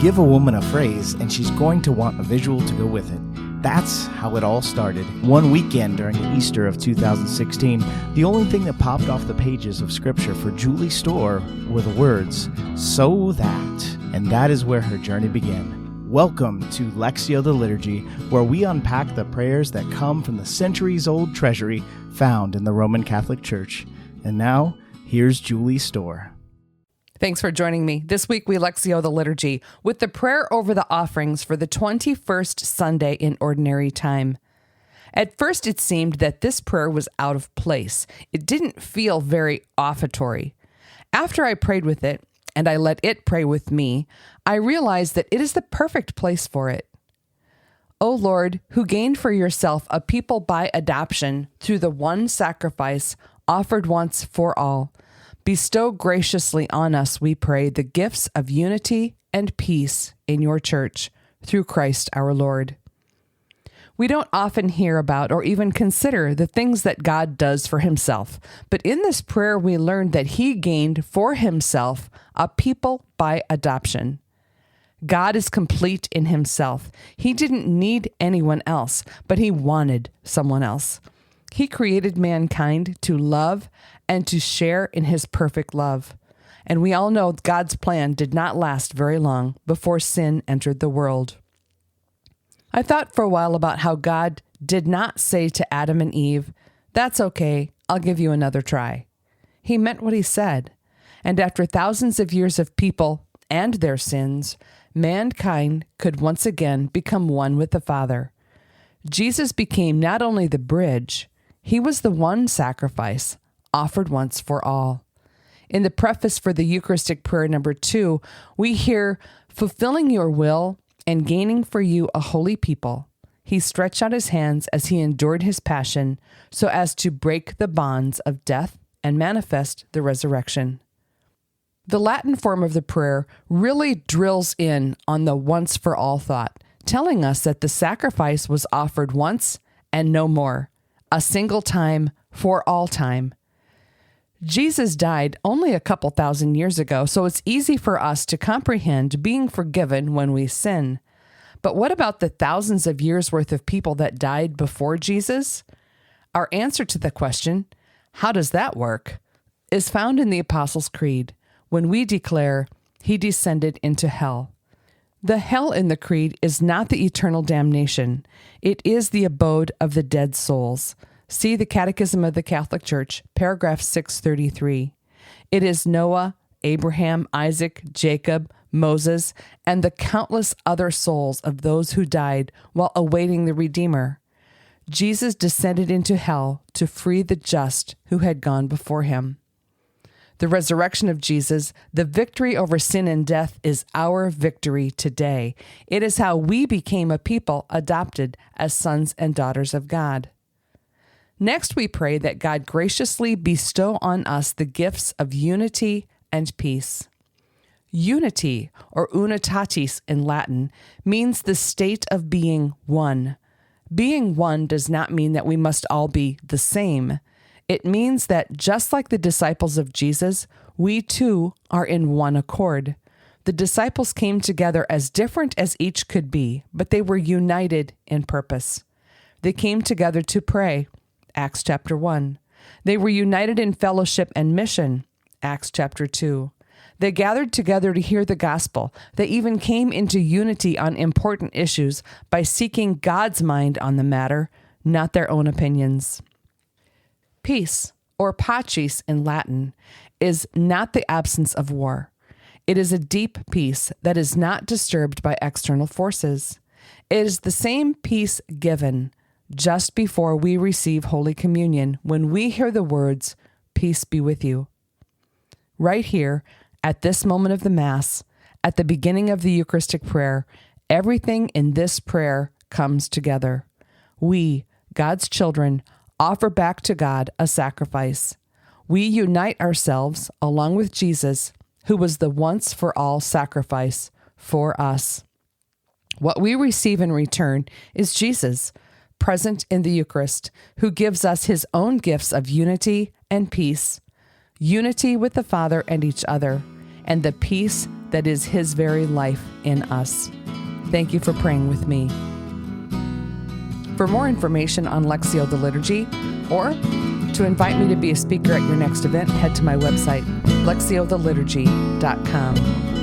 Give a woman a phrase, and she's going to want a visual to go with it. That's how it all started. One weekend during Easter of 2016, the only thing that popped off the pages of Scripture for Julie Storr were the words, "so that," and that is where her journey began. Welcome to Lectio the Liturgy, where we unpack the prayers that come from the centuries-old treasury found in the Roman Catholic Church. And now, here's Julie Storr. Thanks for joining me. This week we Lectio the Liturgy with the prayer over the offerings for the 21st Sunday in Ordinary Time. At first it seemed that this prayer was out of place. It didn't feel very offertory. After I prayed with it, and I let it pray with me, I realized that it is the perfect place for it. O Lord, who gained for yourself a people by adoption through the one sacrifice offered once for all, bestow graciously on us, we pray, the gifts of unity and peace in your church through Christ our Lord. We don't often hear about or even consider the things that God does for himself, but in this prayer we learned that he gained for himself a people by adoption. God is complete in himself. He didn't need anyone else, but he wanted someone else. He created mankind to love and to share in his perfect love. And we all know God's plan did not last very long before sin entered the world. I thought for a while about how God did not say to Adam and Eve, "That's okay, I'll give you another try." He meant what he said. And after thousands of years of people and their sins, mankind could once again become one with the Father. Jesus became not only the bridge, he was the one sacrifice offered once for all. In the preface for the Eucharistic prayer number 2, we hear, "Fulfilling your will and gaining for you a holy people, he stretched out his hands as he endured his passion, so as to break the bonds of death and manifest the resurrection." The Latin form of the prayer really drills in on the once-for-all thought, telling us that the sacrifice was offered once and no more, a single time for all time. Jesus died only a couple thousand years ago, so it's easy for us to comprehend being forgiven when we sin. But what about the thousands of years worth of people that died before Jesus? Our answer to the question, how does that work, is found in the Apostles' Creed, when we declare, he descended into hell. The hell in the Creed is not the eternal damnation. It is the abode of the dead souls. See the Catechism of the Catholic Church, paragraph 633. It is Noah, Abraham, Isaac, Jacob, Moses, and the countless other souls of those who died while awaiting the Redeemer. Jesus descended into hell to free the just who had gone before him. The resurrection of Jesus, the victory over sin and death, is our victory today. It is how we became a people adopted as sons and daughters of God. Next, we pray that God graciously bestow on us the gifts of unity and peace. Unity, or unitatis in Latin, means the state of being one. Being one does not mean that we must all be the same. It means that just like the disciples of Jesus, we too are in one accord. The disciples came together as different as each could be, but they were united in purpose. They came together to pray, Acts chapter 1. They were united in fellowship and mission, Acts chapter 2. They gathered together to hear the gospel. They even came into unity on important issues by seeking God's mind on the matter, not their own opinions. Peace, or pacis in Latin, is not the absence of war. It is a deep peace that is not disturbed by external forces. It is the same peace given just before we receive Holy Communion when we hear the words, "Peace be with you." Right here, at this moment of the Mass, at the beginning of the Eucharistic prayer, everything in this prayer comes together. We, God's children, offer back to God a sacrifice. We unite ourselves along with Jesus, who was the once-for-all sacrifice for us. What we receive in return is Jesus, present in the Eucharist, who gives us his own gifts of unity and peace, unity with the Father and each other, and the peace that is His very life in us. Thank you for praying with me. For more information on Lectio the Liturgy, or to invite me to be a speaker at your next event, head to my website, lectiothe liturgy.com.